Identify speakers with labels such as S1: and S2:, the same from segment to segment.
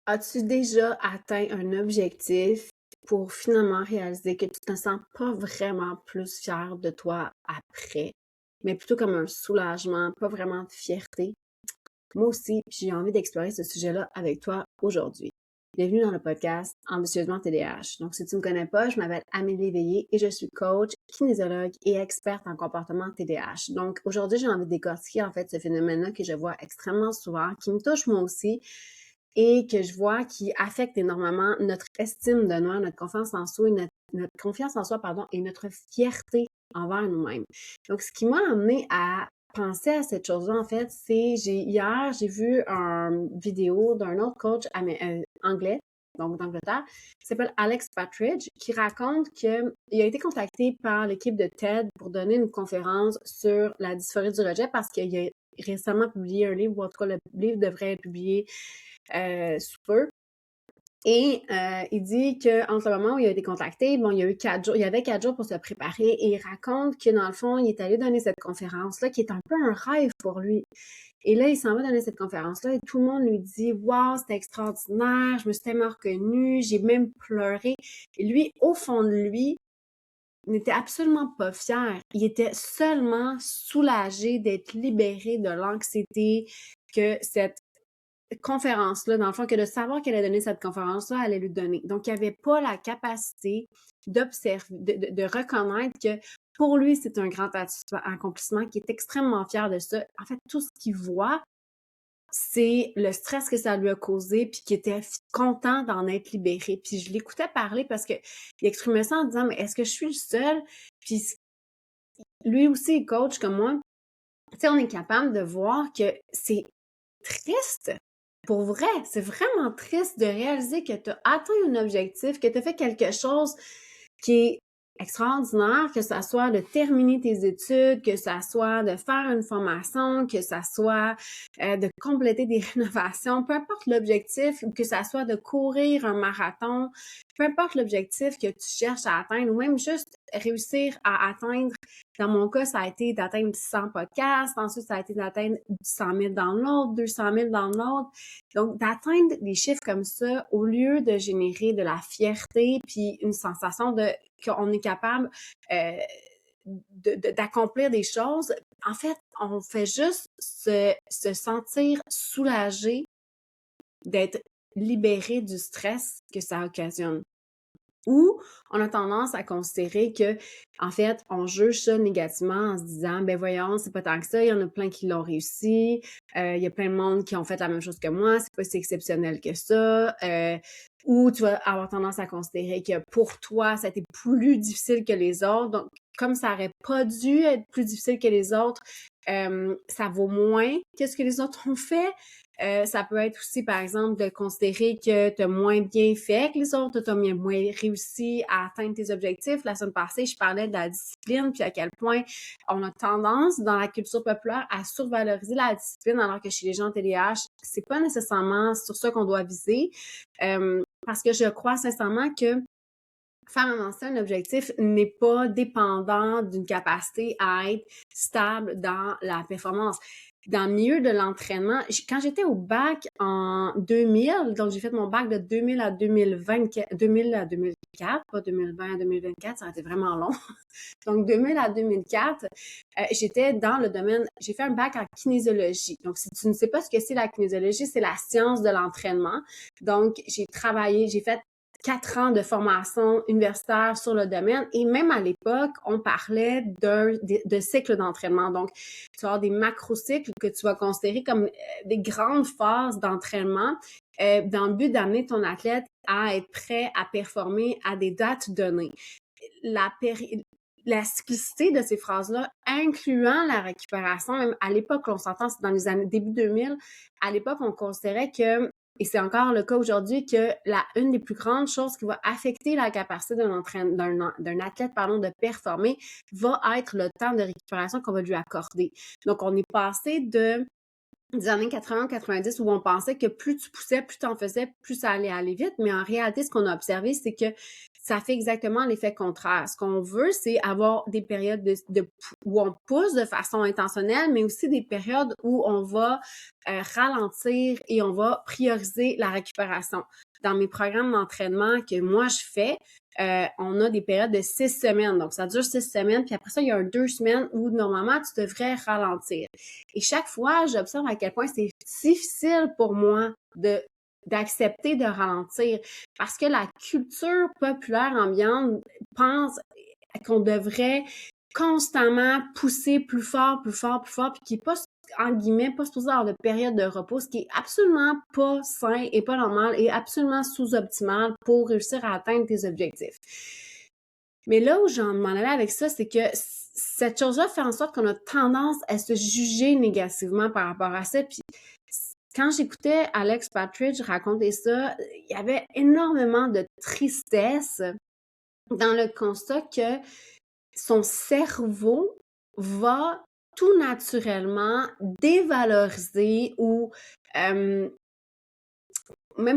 S1: As-tu déjà atteint un objectif pour finalement réaliser que tu te sens pas vraiment plus fier de toi après, mais plutôt comme un soulagement, pas vraiment de fierté? Moi aussi, j'ai envie d'explorer ce sujet-là avec toi aujourd'hui. Bienvenue dans le podcast Ambitieusement TDAH. Donc, si tu ne me connais pas, je m'appelle Amélie Veillé et je suis coach, kinésiologue et experte en comportement TDAH. Donc, aujourd'hui, j'ai envie de décortiquer en fait ce phénomène-là que je vois extrêmement souvent, qui me touche moi aussi et que je vois qui affecte énormément notre estime de nous, notre confiance en soi, notre confiance en soi, pardon, et notre fierté envers nous-mêmes. Donc, ce qui m'a amené à penser à cette chose-là, en fait, c'est hier, j'ai vu une vidéo d'un autre coach anglais, donc d'Angleterre, qui s'appelle Alex Partridge, qui raconte qu'il a été contacté par l'équipe de TED pour donner une conférence sur la dysphorie du rejet parce qu'il a récemment publié un livre, ou en tout cas le livre devrait être publié sous peu. Et il dit qu'entre le moment où il a été contacté, bon, il y a eu 4 jours, il y avait 4 jours pour se préparer et il raconte que dans le fond, il est allé donner cette conférence-là qui est un peu un rêve pour lui. Et là, il s'en va donner cette conférence-là et tout le monde lui dit «Wow, c'était extraordinaire, je me suis tellement reconnue, j'ai même pleuré». Et lui, au fond de lui, n'était absolument pas fier. Il était seulement soulagé d'être libéré de l'anxiété que cette conférence-là, dans le fond, que de savoir qu'elle allait donner cette conférence-là, elle allait lui donner. Donc, il n'y avait pas la capacité d'observer, de reconnaître que pour lui, c'est un grand accomplissement, qui est extrêmement fier de ça. En fait, tout ce qu'il voit, c'est le stress que ça lui a causé, puis qu'il était content d'en être libéré. Puis je l'écoutais parler parce que il exprimait ça en disant, mais est-ce que je suis le seul? Puis lui aussi, il coach comme moi. Tu sais, on est capable de voir que c'est triste. Pour vrai, c'est vraiment triste de réaliser que tu as atteint un objectif, que tu as fait quelque chose qui est extraordinaire, que ça soit de terminer tes études, que ça soit de faire une formation, que ça soit de compléter des rénovations, peu importe l'objectif, ou que ça soit de courir un marathon, peu importe l'objectif que tu cherches à atteindre, ou même juste réussir à atteindre. Dans mon cas, ça a été d'atteindre 100 podcasts. Ensuite, ça a été d'atteindre 100 000 dans l'autre, 200 000 dans l'autre. Donc, d'atteindre des chiffres comme ça, au lieu de générer de la fierté puis une sensation de qu'on est capable d'accomplir des choses, en fait, on fait juste se sentir soulagé d'être libéré du stress que ça occasionne. Ou on a tendance à considérer que, en fait, on juge ça négativement en se disant, ben voyons, c'est pas tant que ça, il y en a plein qui l'ont réussi, il y a plein de monde qui ont fait la même chose que moi, c'est pas si exceptionnel que ça. Ou tu vas avoir tendance à considérer que pour toi, ça a été plus difficile que les autres. Donc, comme ça aurait pas dû être plus difficile que les autres, ça vaut moins que ce que les autres ont fait. Ça peut être aussi, par exemple, de considérer que tu as moins bien fait que les autres, tu as moins réussi à atteindre tes objectifs. La semaine passée, je parlais de la discipline, puis à quel point on a tendance, dans la culture populaire, à survaloriser la discipline, alors que chez les gens TDAH, c'est pas nécessairement sur ça qu'on doit viser. Parce que je crois sincèrement que faire avancer un objectif n'est pas dépendant d'une capacité à être stable dans la performance. Dans le milieu de l'entraînement, quand j'étais au bac en 2000, donc j'ai fait mon bac de 2000 à 2024, 2000 à 2004, pas 2020 à 2024, ça a été vraiment long. Donc 2000 à 2004, j'étais dans le domaine, j'ai fait un bac en kinésiologie. Donc si tu ne sais pas ce que c'est la kinésiologie, c'est la science de l'entraînement. Donc j'ai travaillé, j'ai fait 4 ans de formation universitaire sur le domaine et même à l'époque, on parlait de cycle d'entraînement. Donc, tu vas avoir des macrocycles que tu vas considérer comme des grandes phases d'entraînement dans le but d'amener ton athlète à être prêt à performer à des dates données. La cyclicité de ces phrases-là, incluant la récupération, même à l'époque, on s'entend, c'est dans les années début 2000, à l'époque, on considérait que et c'est encore le cas aujourd'hui que une des plus grandes choses qui va affecter la capacité d'un athlète de performer va être le temps de récupération qu'on va lui accorder. Donc, on est passé des années 80-90 où on pensait que plus tu poussais, plus tu en faisais, plus ça allait aller vite. Mais en réalité, ce qu'on a observé, c'est que ça fait exactement l'effet contraire. Ce qu'on veut, c'est avoir des périodes où on pousse de façon intentionnelle, mais aussi des périodes où on va ralentir et on va prioriser la récupération. Dans mes programmes d'entraînement que moi je fais, on a des périodes de 6 semaines. Donc, ça dure 6 semaines. Puis après ça, il y a 2 semaines où, normalement, tu devrais ralentir. Et chaque fois, j'observe à quel point c'est difficile pour moi d'accepter de ralentir parce que la culture populaire ambiante pense qu'on devrait constamment pousser plus fort, plus fort, plus fort, puis qui n'est pas, en guillemets, pas supposé avoir de période de repos, ce qui est absolument pas sain et pas normal et absolument sous-optimal pour réussir à atteindre tes objectifs. Mais là où j'en m'en allais avec ça, c'est que cette chose-là fait en sorte qu'on a tendance à se juger négativement par rapport à ça. Puis quand j'écoutais Alex Partridge raconter ça, il y avait énormément de tristesse dans le constat que son cerveau va tout naturellement dévaloriser ou même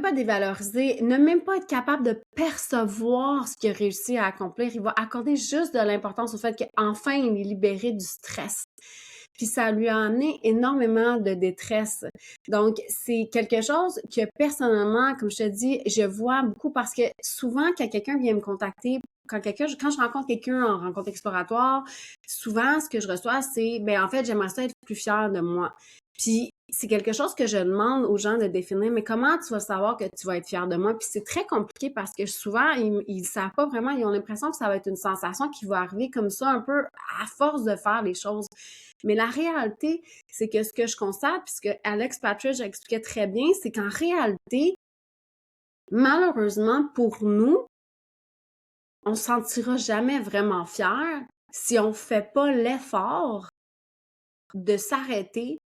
S1: pas dévaloriser, ne même pas être capable de percevoir ce qu'il a réussi à accomplir. Il va accorder juste de l'importance au fait qu'enfin il est libéré du stress. Puis ça lui a amené énormément de détresse. Donc, c'est quelque chose que personnellement, comme je te dis, je vois beaucoup parce que souvent, quand quelqu'un vient me contacter, quand je rencontre quelqu'un en rencontre exploratoire, souvent, ce que je reçois, c'est, en fait, j'aimerais ça être plus fière de moi. Puis, c'est quelque chose que je demande aux gens de définir, mais comment tu vas savoir que tu vas être fier de moi? Puis c'est très compliqué parce que souvent, ils savent pas vraiment, ils ont l'impression que ça va être une sensation qui va arriver comme ça un peu à force de faire les choses. Mais la réalité, c'est que ce que je constate, puisque Alex Partridge expliquait très bien, c'est qu'en réalité, malheureusement pour nous, on se sentira jamais vraiment fier si on fait pas l'effort de s'arrêter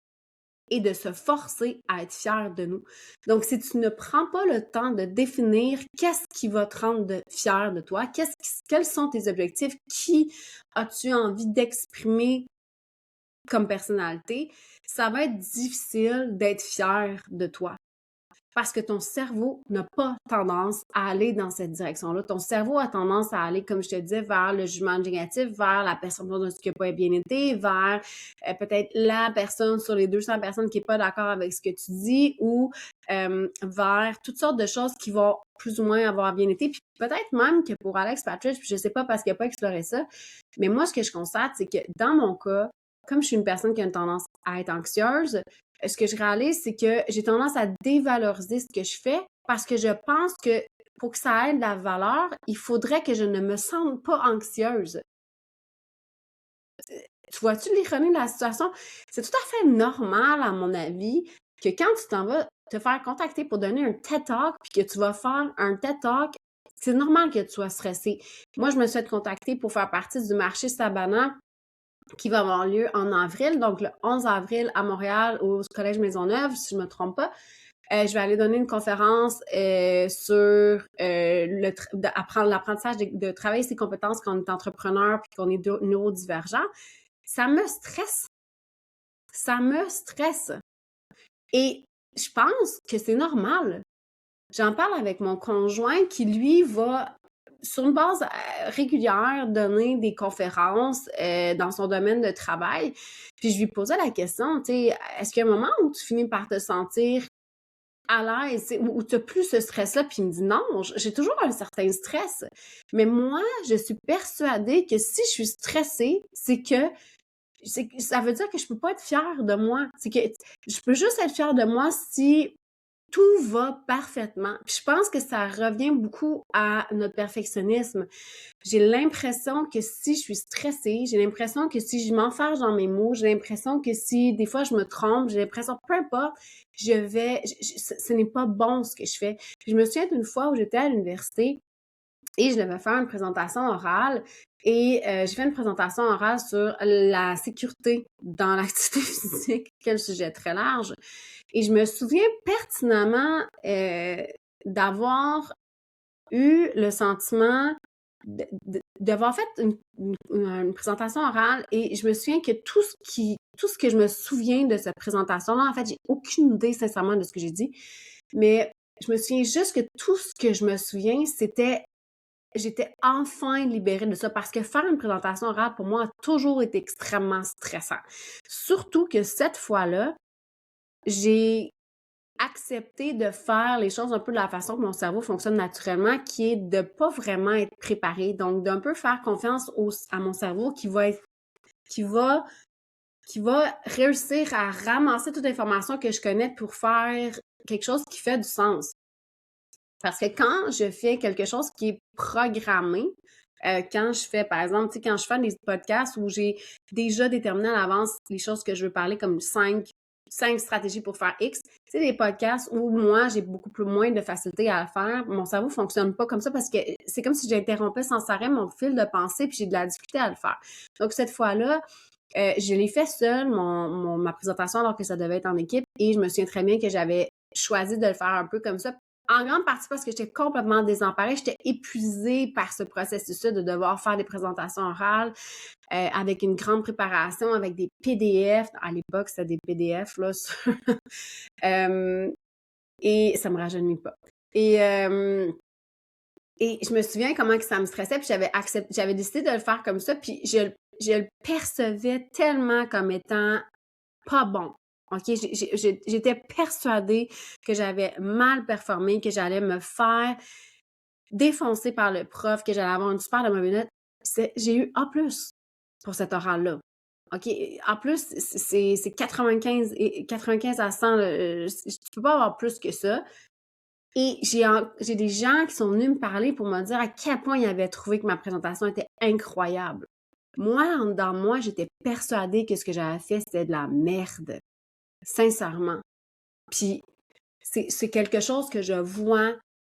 S1: et de se forcer à être fier de nous. Donc, si tu ne prends pas le temps de définir qu'est-ce qui va te rendre fier de toi, quels sont tes objectifs, qui as-tu envie d'exprimer comme personnalité, ça va être difficile d'être fier de toi. Parce que ton cerveau n'a pas tendance à aller dans cette direction-là. Ton cerveau a tendance à aller, comme je te disais, vers le jugement négatif, vers la personne de ce qui n'a pas bien été, vers peut-être la personne sur les 200 personnes qui n'est pas d'accord avec ce que tu dis ou vers toutes sortes de choses qui vont plus ou moins avoir bien été. Puis peut-être même que pour Alex Partridge, puis je sais pas parce qu'il n'a pas exploré ça, mais moi, ce que je constate, c'est que dans mon cas, comme je suis une personne qui a une tendance à être anxieuse, ce que je réalise, c'est que j'ai tendance à dévaloriser ce que je fais parce que je pense que pour que ça ait de la valeur, il faudrait que je ne me sente pas anxieuse. Tu vois-tu l'ironie de la situation? C'est tout à fait normal, à mon avis, que quand tu t'en vas te faire contacter pour donner un TED Talk puis que tu vas faire un TED Talk, c'est normal que tu sois stressé. Moi, je me suis fait contacter pour faire partie du marché Sabana qui va avoir lieu en avril, donc le 11 avril à Montréal au Collège Maisonneuve, si je ne me trompe pas. Je vais aller donner une conférence sur apprendre l'apprentissage de travailler ses compétences quand on est entrepreneur puis qu'on est neurodivergent. Ça me stresse. Ça me stresse. Et je pense que c'est normal. J'en parle avec mon conjoint qui, lui, va sur une base régulière, donner des conférences dans son domaine de travail. Puis je lui posais la question, tu sais, est-ce qu'il y a un moment où tu finis par te sentir à l'aise, où tu n'as plus ce stress-là? Puis il me dit non, j'ai toujours un certain stress. Mais moi, je suis persuadée que si je suis stressée, ça veut dire que je peux pas être fière de moi. C'est que je peux juste être fière de moi si tout va parfaitement. Puis je pense que ça revient beaucoup à notre perfectionnisme. J'ai l'impression que si je suis stressée, j'ai l'impression que si je m'enfarge dans mes mots, j'ai l'impression que si des fois je me trompe, j'ai l'impression, peu importe, ce n'est pas bon ce que je fais. Puis je me souviens d'une fois où j'étais à l'université et je devais faire une présentation orale et j'ai fait une présentation orale sur la sécurité dans l'activité physique, quel sujet très large. Et je me souviens pertinemment d'avoir eu le sentiment d'avoir fait une présentation orale et je me souviens que tout ce que je me souviens de cette présentation-là, en fait, j'ai aucune idée sincèrement de ce que j'ai dit, mais je me souviens juste que tout ce que je me souviens, c'était j'étais enfin libérée de ça parce que faire une présentation orale, pour moi, a toujours été extrêmement stressant. Surtout que cette fois-là, j'ai accepté de faire les choses un peu de la façon que mon cerveau fonctionne naturellement, qui est de pas vraiment être préparé. Donc, d'un peu faire confiance à mon cerveau qui va, qui va réussir à ramasser toute l'information que je connais pour faire quelque chose qui fait du sens. Parce que quand je fais quelque chose qui est programmé, quand je fais, par exemple, tu sais, quand je fais des podcasts où j'ai déjà déterminé à l'avance les choses que je veux parler, comme cinq stratégies pour faire X, tu sais, des podcasts où moi, j'ai beaucoup plus moins de facilité à le faire. Mon cerveau fonctionne pas comme ça parce que c'est comme si j'interrompais sans arrêt mon fil de pensée puis j'ai de la difficulté à le faire. Donc, cette fois-là, je l'ai fait seule, ma présentation, alors que ça devait être en équipe, et je me souviens très bien que j'avais choisi de le faire un peu comme ça, en grande partie parce que j'étais complètement désemparée, j'étais épuisée par ce processus-là de devoir faire des présentations orales avec une grande préparation, avec des PDF. À l'époque, c'était des PDF, là. Et ça me rajeunit pas. Et je me souviens comment que ça me stressait, puis j'avais décidé de le faire comme ça, puis je le percevais tellement comme étant pas bon. OK? J'étais persuadée que j'avais mal performé, que j'allais me faire défoncer par le prof, que j'allais avoir une super de mauvaise note. J'ai eu A+ pour cet oral-là. OK? En plus, c'est 95 à 100. Tu peux pas avoir plus que ça. Et j'ai des gens qui sont venus me parler pour me dire à quel point ils avaient trouvé que ma présentation était incroyable. Moi, en dedans de moi, j'étais persuadée que ce que j'avais fait, c'était de la merde. Sincèrement. Puis c'est quelque chose que je vois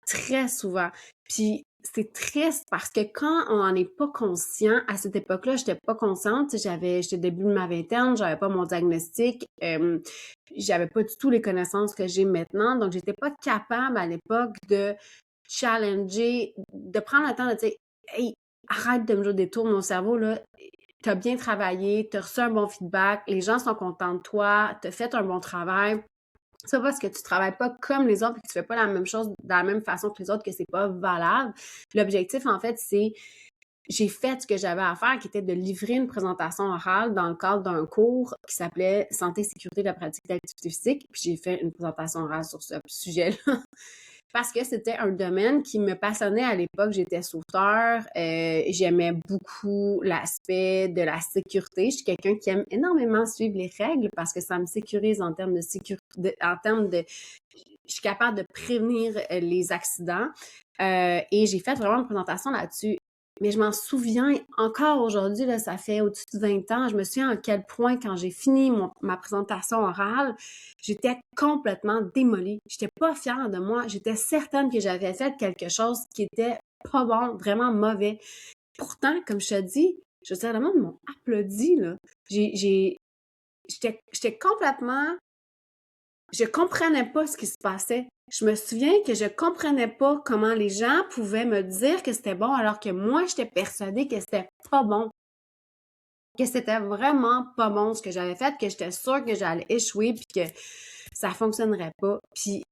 S1: très souvent. Puis c'est triste parce que quand on n'en est pas conscient, à cette époque-là, j'étais pas consciente. J'étais au début de ma vingtaine, j'avais pas mon diagnostic, j'avais pas du tout les connaissances que j'ai maintenant. Donc, j'étais pas capable à l'époque de challenger, de prendre le temps de dire hey, arrête de me jouer des tours, mon cerveau, là. T'as bien travaillé, t'as reçu un bon feedback, les gens sont contents de toi, t'as fait un bon travail. C'est pas parce que tu travailles pas comme les autres et que tu fais pas la même chose de la même façon que les autres que c'est pas valable. L'objectif, en fait, c'est j'ai fait ce que j'avais à faire, qui était de livrer une présentation orale dans le cadre d'un cours qui s'appelait Santé et sécurité de la pratique d'activité physique. Puis j'ai fait une présentation orale sur ce sujet-là. Parce que c'était un domaine qui me passionnait à l'époque. J'étais sauveteur, j'aimais beaucoup l'aspect de la sécurité. Je suis quelqu'un qui aime énormément suivre les règles parce que ça me sécurise en termes de sécurité, je suis capable de prévenir les accidents. Et j'ai fait vraiment une présentation là-dessus. Mais je m'en souviens encore aujourd'hui, là, ça fait au-dessus de 20 ans, je me souviens à quel point, quand j'ai fini ma présentation orale, j'étais complètement démolie. J'étais pas fière de moi. J'étais certaine que j'avais fait quelque chose qui était pas bon, vraiment mauvais. Pourtant, comme je te dis, je veux dire, le monde m'a applaudi, là. J'étais complètement... Je comprenais pas ce qui se passait. Je me souviens que je comprenais pas comment les gens pouvaient me dire que c'était bon alors que moi, j'étais persuadée que c'était pas bon. Que c'était vraiment pas bon ce que j'avais fait, que j'étais sûre que j'allais échouer puis que ça fonctionnerait pas. Puis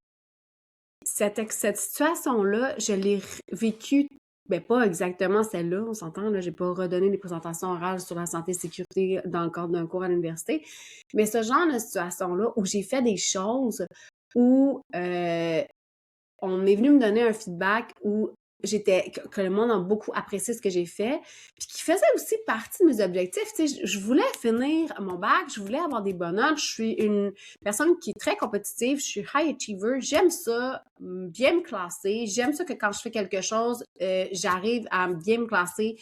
S1: cette situation-là, je l'ai vécue, ben pas exactement celle-là, on s'entend, là, j'ai pas redonné des présentations orales sur la santé et sécurité dans le cadre d'un cours à l'université, mais ce genre de situation-là où j'ai fait des choses où on est venu me donner un feedback où que le monde a beaucoup apprécié ce que j'ai fait, puis qui faisait aussi partie de mes objectifs. Tu sais, je voulais finir mon bac, je voulais avoir des bonnes notes, je suis une personne qui est très compétitive, je suis high achiever, j'aime ça, bien me classer, j'aime ça que quand je fais quelque chose, j'arrive à bien me classer.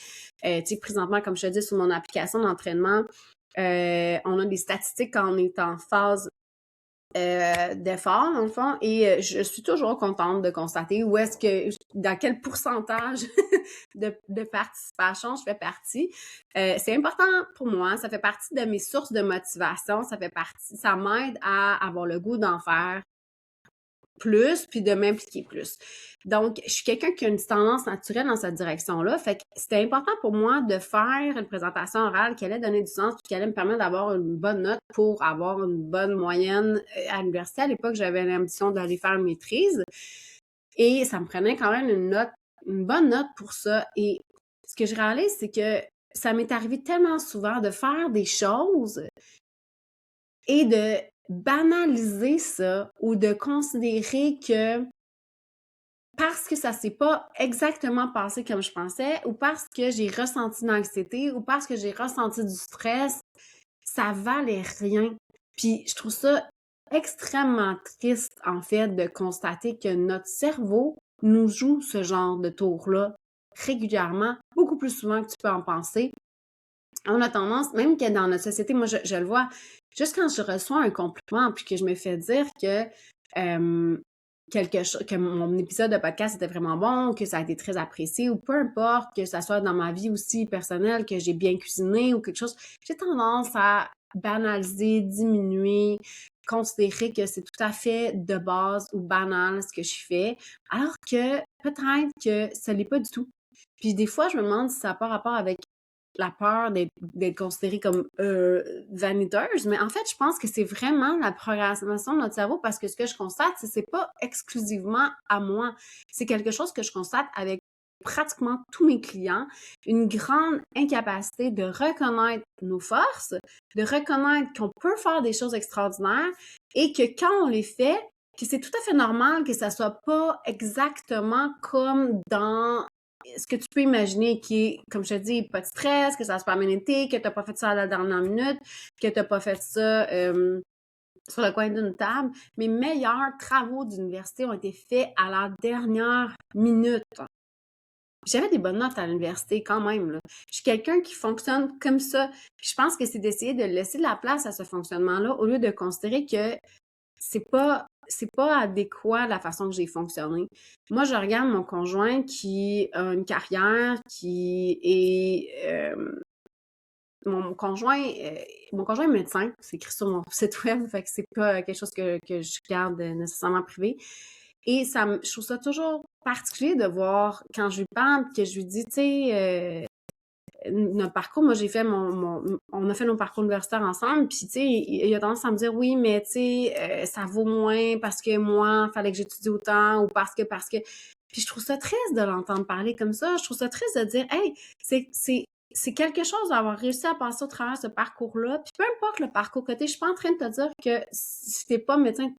S1: Tu sais, présentement, comme je te dis, sur mon application d'entraînement, on a des statistiques quand on est en phase d'efforts, dans le fond, et je suis toujours contente de constater dans quel pourcentage de participation je fais partie. C'est important pour moi, ça fait partie de mes sources de motivation, ça m'aide à avoir le goût d'en faire plus, puis de m'impliquer plus. Donc, je suis quelqu'un qui a une tendance naturelle dans cette direction-là, fait que c'était important pour moi de faire une présentation orale qui allait donner du sens, puis qui allait me permettre d'avoir une bonne note pour avoir une bonne moyenne à l'université. À l'époque, j'avais l'ambition d'aller faire une maîtrise, et ça me prenait quand même une note une bonne note pour ça. Et ce que je réalise, c'est que ça m'est arrivé tellement souvent de faire des choses et de banaliser ça ou de considérer que parce que ça s'est pas exactement passé comme je pensais ou parce que j'ai ressenti de l'anxiété ou parce que j'ai ressenti du stress, ça valait rien. Puis je trouve ça extrêmement triste, en fait, de constater que notre cerveau nous joue ce genre de tour-là régulièrement, beaucoup plus souvent que tu peux en penser. On a tendance, même que dans notre société, moi je le vois, juste quand je reçois un compliment puis que je me fais dire que quelque chose, que mon épisode de podcast était vraiment bon, que ça a été très apprécié ou peu importe, que ça soit dans ma vie aussi personnelle, que j'ai bien cuisiné ou quelque chose, j'ai tendance à banaliser, diminuer, considérer que c'est tout à fait de base ou banal ce que je fais, alors que peut-être que ça l'est pas du tout. Puis des fois, je me demande si ça n'a pas rapport avec la peur d'être considérée comme vaniteuse, mais en fait, je pense que c'est vraiment la programmation de notre cerveau parce que ce que je constate, c'est pas exclusivement à moi. C'est quelque chose que je constate avec pratiquement tous mes clients, une grande incapacité de reconnaître nos forces, de reconnaître qu'on peut faire des choses extraordinaires et que quand on les fait, que c'est tout à fait normal que ça soit pas exactement comme dans ce que tu peux imaginer qui est, comme je te dis, pas de stress, que ça se pas bien été, que t'as pas fait ça à la dernière minute, que t'as pas fait ça sur le coin d'une table. Mes meilleurs travaux d'université ont été faits à la dernière minute. J'avais des bonnes notes à l'université quand même, là. Je suis quelqu'un qui fonctionne comme ça. Puis je pense que c'est d'essayer de laisser de la place à ce fonctionnement-là au lieu de considérer que c'est pas adéquat la façon que j'ai fonctionné. Moi, je regarde mon conjoint qui a une carrière qui est mon conjoint est médecin, c'est écrit sur mon site web, fait que c'est pas quelque chose que je garde nécessairement privé. Et je trouve ça toujours particulier de voir quand je lui parle, que je lui dis, tu sais, notre parcours, moi j'ai fait on a fait nos parcours universitaires ensemble, puis tu sais, il a tendance à me dire oui, mais tu sais, ça vaut moins parce que moi, fallait que j'étudie autant ou parce que. Puis je trouve ça triste de l'entendre parler comme ça. Je trouve ça triste de dire, hey, c'est quelque chose d'avoir réussi à passer au travers de ce parcours-là. Puis peu importe le parcours que t'es, je suis pas en train de te dire que si t'es pas médecin,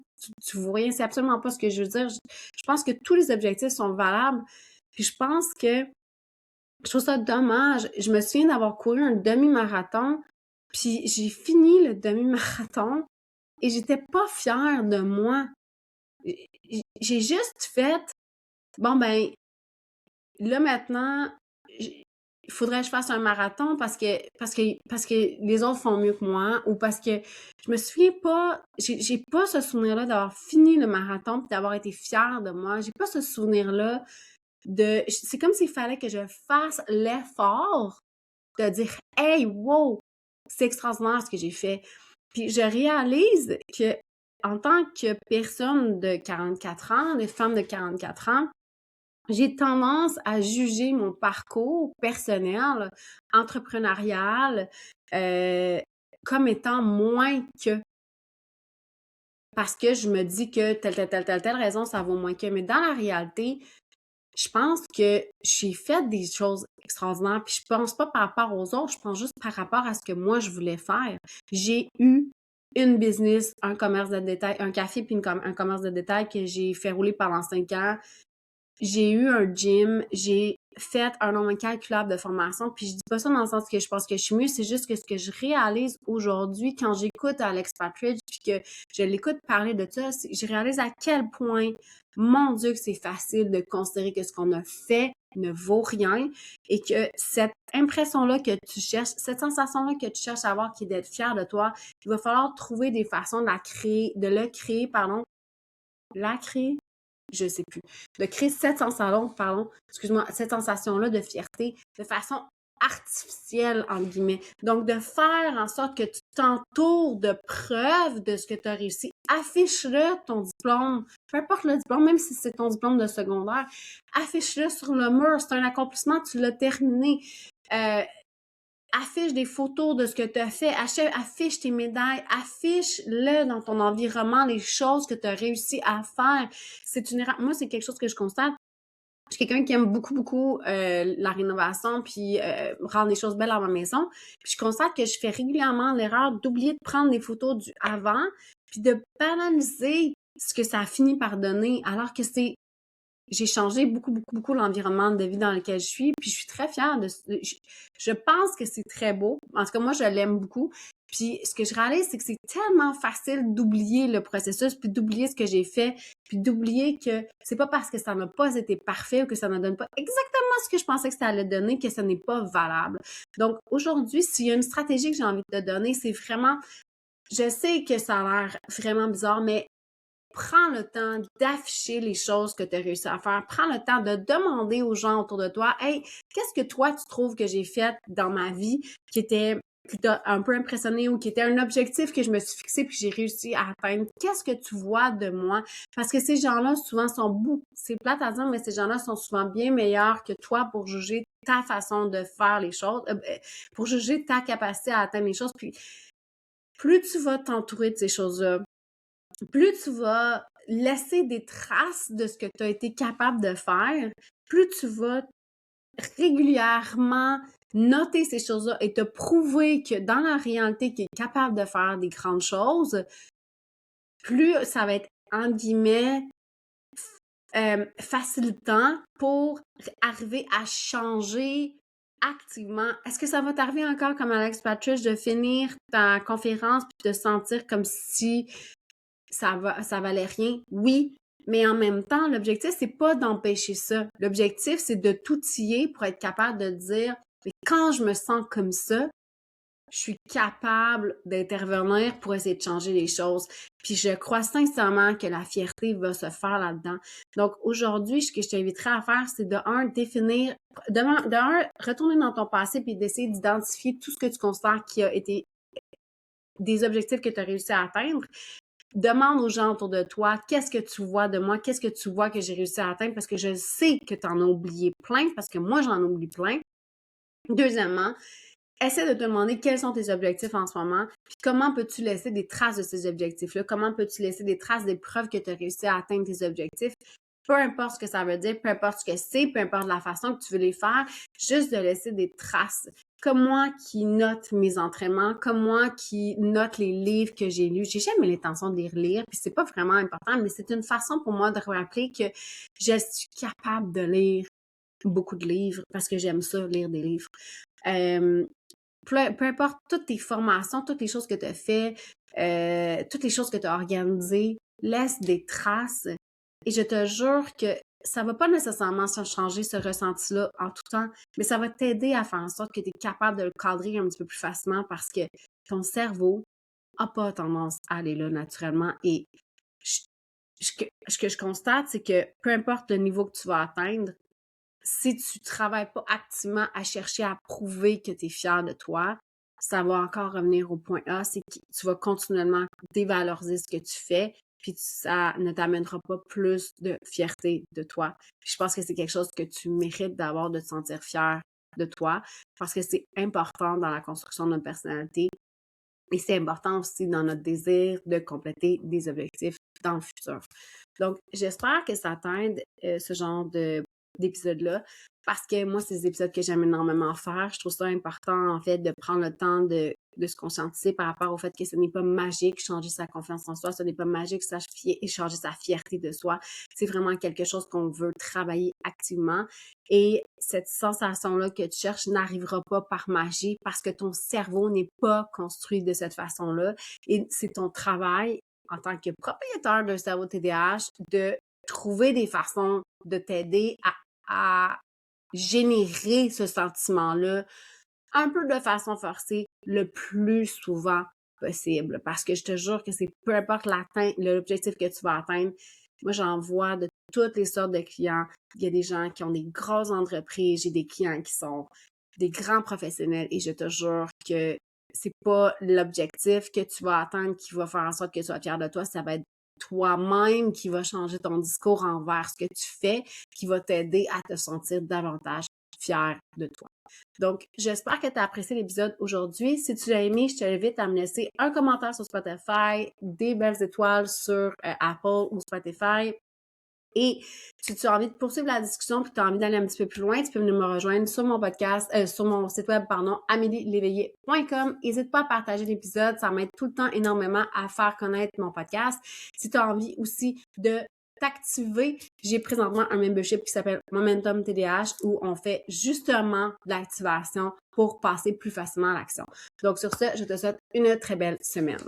S1: tu vaux rien. C'est absolument pas ce que je veux dire. Je pense que tous les objectifs sont valables. Puis je pense que je trouve ça dommage. Je me souviens d'avoir couru un demi-marathon, puis j'ai fini le demi-marathon et j'étais pas fière de moi. J'ai juste fait, bon ben, là maintenant, il faudrait que je fasse un marathon parce que les autres font mieux que moi ou parce que je me souviens pas, j'ai pas ce souvenir-là d'avoir fini le marathon puis d'avoir été fière de moi. J'ai pas ce souvenir-là c'est comme s'il fallait que je fasse l'effort de dire hey, wow, c'est extraordinaire ce que j'ai fait. Puis je réalise que en tant que personne de 44 ans, de femme de 44 ans, j'ai tendance à juger mon parcours personnel, entrepreneurial, comme étant moins que. Parce que je me dis que telle raison, ça vaut moins que. Mais dans la réalité, je pense que j'ai fait des choses extraordinaires, puis je pense pas par rapport aux autres, je pense juste par rapport à ce que moi je voulais faire. J'ai eu une business, un commerce de détail, un café puis un commerce de détail que j'ai fait rouler pendant 5 ans. J'ai eu un gym, j'ai fait un nombre incalculable de formations, puis je dis pas ça dans le sens que je pense que je suis mieux, c'est juste que ce que je réalise aujourd'hui quand j'écoute Alex Partridge puis que je l'écoute parler de ça, je réalise à quel point, mon Dieu, que c'est facile de considérer que ce qu'on a fait ne vaut rien et que cette impression-là que tu cherches, cette sensation-là que tu cherches à avoir qui est d'être fier de toi, il va falloir trouver des façons la créer, je sais plus, de créer cette cette sensation-là de fierté de façon artificielle, entre guillemets. Donc, de faire en sorte que tu t'entoures de preuves de ce que tu as réussi. Affiche-le, ton diplôme. Peu importe le diplôme, même si c'est ton diplôme de secondaire, affiche-le sur le mur. C'est un accomplissement, tu l'as terminé. Affiche des photos de ce que tu as fait, affiche tes médailles, affiche-le dans ton environnement, les choses que tu as réussi à faire. Moi, c'est quelque chose que je constate. Je suis quelqu'un qui aime beaucoup, beaucoup la rénovation puis rendre les choses belles à ma maison. Puis je constate que je fais régulièrement l'erreur d'oublier de prendre des photos du avant puis de banaliser ce que ça a fini par donner alors que j'ai changé beaucoup, beaucoup, beaucoup l'environnement de vie dans lequel je suis, puis je suis très fière je pense que c'est très beau. En tout cas, moi, je l'aime beaucoup. Puis ce que je réalise, c'est que c'est tellement facile d'oublier le processus, puis d'oublier ce que j'ai fait, puis d'oublier que c'est pas parce que ça n'a pas été parfait ou que ça ne donne pas exactement ce que je pensais que ça allait donner que ça n'est pas valable. Donc aujourd'hui, s'il y a une stratégie que j'ai envie de te donner, c'est vraiment, je sais que ça a l'air vraiment bizarre, mais prends le temps d'afficher les choses que tu as réussi à faire. Prends le temps de demander aux gens autour de toi, hey, qu'est-ce que toi tu trouves que j'ai fait dans ma vie qui t'a un peu impressionné ou qui était un objectif que je me suis fixé puis j'ai réussi à atteindre. Qu'est-ce que tu vois de moi? Parce que ces gens-là, souvent, c'est plate à dire, mais ces gens-là sont souvent bien meilleurs que toi pour juger ta façon de faire les choses, pour juger ta capacité à atteindre les choses. Puis, plus tu vas t'entourer de ces choses-là, plus tu vas laisser des traces de ce que tu as été capable de faire, plus tu vas régulièrement noter ces choses-là et te prouver que dans la réalité, tu es capable de faire des grandes choses, plus ça va être, entre guillemets, facilitant pour arriver à changer activement. Est-ce que ça va t'arriver encore comme Alex Partridge de finir ta conférence puis de te sentir comme si ça valait rien? Oui, mais en même temps, l'objectif, c'est pas d'empêcher ça. L'objectif, c'est de t'outiller pour être capable de dire, mais quand je me sens comme ça, je suis capable d'intervenir pour essayer de changer les choses. Puis je crois sincèrement que la fierté va se faire là-dedans. Donc aujourd'hui, ce que je t'inviterais à faire, c'est retourner dans ton passé puis d'essayer d'identifier tout ce que tu considères qui a été des objectifs que tu as réussi à atteindre. Demande aux gens autour de toi, qu'est-ce que tu vois de moi, qu'est-ce que tu vois que j'ai réussi à atteindre, parce que je sais que tu en as oublié plein, parce que moi, j'en oublie plein. Deuxièmement, essaie de te demander quels sont tes objectifs en ce moment, puis comment peux-tu laisser des traces de ces objectifs-là, comment peux-tu laisser des traces des preuves que tu as réussi à atteindre tes objectifs, peu importe ce que ça veut dire, peu importe ce que c'est, peu importe la façon que tu veux les faire, juste de laisser des traces. Comme moi qui note mes entraînements, comme moi qui note les livres que j'ai lus. J'ai jamais l'intention de les relire, puis c'est pas vraiment important, mais c'est une façon pour moi de rappeler que je suis capable de lire beaucoup de livres parce que j'aime ça, lire des livres. Peu importe toutes tes formations, toutes les choses que tu as fait, toutes les choses que tu as organisées, laisse des traces. Et je te jure que ça va pas nécessairement changer ce ressenti-là en tout temps, mais ça va t'aider à faire en sorte que tu es capable de le cadrer un petit peu plus facilement parce que ton cerveau a pas tendance à aller là naturellement. Et ce que je constate, c'est que peu importe le niveau que tu vas atteindre, si tu travailles pas activement à chercher à prouver que tu es fier de toi, ça va encore revenir au point A, c'est que tu vas continuellement dévaloriser ce que tu fais, puis ça ne t'amènera pas plus de fierté de toi. Puis je pense que c'est quelque chose que tu mérites d'avoir, de te sentir fier de toi, parce que c'est important dans la construction de notre personnalité et c'est important aussi dans notre désir de compléter des objectifs dans le futur. Donc, j'espère que ça t'aide, ce genre d'épisode-là, parce que moi, c'est des épisodes que j'aime énormément faire. Je trouve ça important, en fait, de prendre le temps de se conscientiser par rapport au fait que ce n'est pas magique changer sa confiance en soi, ce n'est pas magique changer sa fierté de soi. C'est vraiment quelque chose qu'on veut travailler activement. Et cette sensation-là que tu cherches n'arrivera pas par magie parce que ton cerveau n'est pas construit de cette façon-là. Et c'est ton travail en tant que propriétaire d'un cerveau TDAH de trouver des façons de t'aider à générer ce sentiment-là un peu de façon forcée le plus souvent possible. Parce que je te jure que c'est peu importe l'objectif que tu vas atteindre, moi j'en vois de toutes les sortes de clients. Il y a des gens qui ont des grosses entreprises, j'ai des clients qui sont des grands professionnels et je te jure que c'est pas l'objectif que tu vas atteindre qui va faire en sorte que tu sois fier de toi, ça va être toi-même qui va changer ton discours envers ce que tu fais, qui va t'aider à te sentir davantage fier de toi. Donc, j'espère que tu as apprécié l'épisode aujourd'hui. Si tu l'as aimé, je t'invite à me laisser un commentaire sur Spotify, des belles étoiles sur Apple ou Spotify Et si tu as envie de poursuivre la discussion puis tu as envie d'aller un petit peu plus loin, tu peux venir me rejoindre sur mon podcast, sur mon site web, amelieléveillé.com. N'hésite pas à partager l'épisode, ça m'aide tout le temps énormément à faire connaître mon podcast. Si tu as envie aussi de t'activer, j'ai présentement un membership qui s'appelle Momentum TDH où on fait justement de l'activation pour passer plus facilement à l'action. Donc sur ce, je te souhaite une très belle semaine.